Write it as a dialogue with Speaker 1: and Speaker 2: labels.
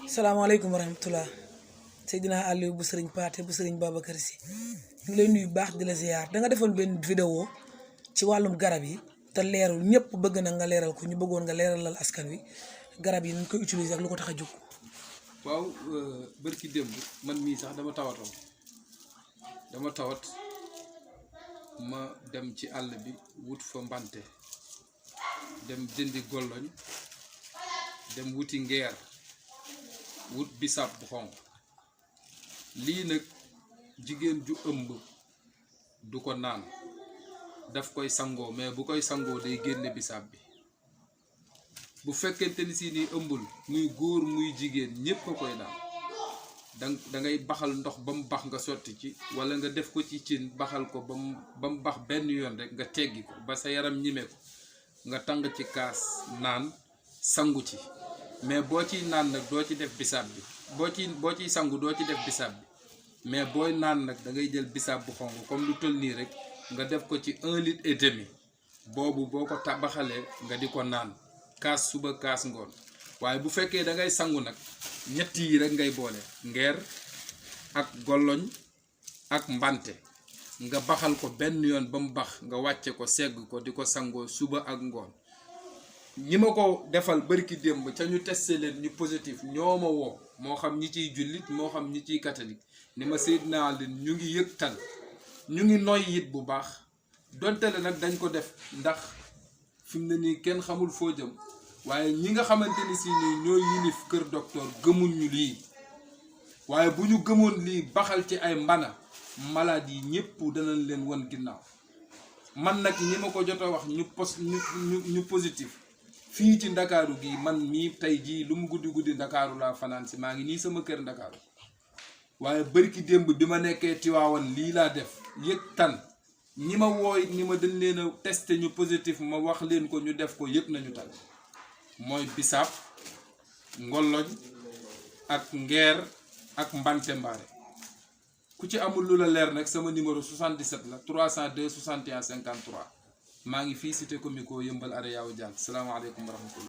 Speaker 1: salaamaaleykum wa rahmatulah Seydina Aliou bu sëriñ Paate bu sëriñ Babacar Si ñu ngi lay nuyu baax di la ziar da nga defoon benn vidéo ci wàllum garab yi te leerul ñëpp bëgg na nga leeral ko ñu bëggoon nga leeralal askan wi garab yi ñu koy utiliser ak lu ko tax a jóg.
Speaker 2: waaw bërki démb man mii sax dama tawat ma dem ci àll bi wut fa mbante dem jëndi golloñ dem wuti ngeer wut bisaab bu xonq lii nag jigéen ju ëmb du ko naan daf koy sangoo mais bu koy sangoo day génne bisaab bi bu fekkente ni si ni ëmbul muy góor muy jigéen ñépp a koy naan da ngay baxal ndox ba mu bax nga sotti ci walla nga def ko ci cin baxal ko ba mu bax benn yoon rek nga teggi ko ba sa yaram ñime ko nga tàng ci kaas naan sangu ci mais boo ciy naan nag doo ci def bisaab bi boo ciy sangu doo ci def bisaab bi mais booy naan nag da ngay jël bisaab bu xonq comme lu toll nii rek nga def ko ci 1,5 litre boobu boo ko tabaxalee nga di ko naan kaas suba kaas ngoon waaye bu fekkee da ngay sangu nag ñett yi rek ngay boole ngeer ak golloñ ak mbante nga baxal ko benn yoon ba mu bax nga wàcce ko segg ko di ko sangoo suba ak ngoon ñi ma ko defal bërki démb ca ñu testé leen ñu positif ñoo ma woo moo xam ñi ciy jullit moo xam ñi ciy catholique ni ma Seydina leen ñu ngi yëg tan ñu ngi noy it bu baax donte la nag dañ ko def ndax fi mu ne nii kenn xamul foo jëm waaye ñi nga xamante ni si nii ñooy yilif kër docteur gëmul ñu lii waaye bu ñu gëmoon lii baxal ci ay mbana malade yi ñëpp danañ leen won ginnaaw man nag ñi ma ko jot a wax ñu positif fii ci ndakaaru gi man mii tey jii lu mu guddi guddi ndakaaru laa fanaan si maa ngi nii sama kër ndakaaru waaye bërki démb bi ma nekkee Tiwaawan lii laa def yëg tan ñi ma wooy ni ma dañ leen a testé ñu positif ma wax leen ko ñu def ko yëg nañu tan mooy bisaab ngolloñ ak ngeer ak mbante mbaare ku ci amul lu la leer nag sama numéro 77 la 302 61 53 maa ngi fii cité comico yëmbal are yaaw jaan salaamaaleykum wa rahmatullah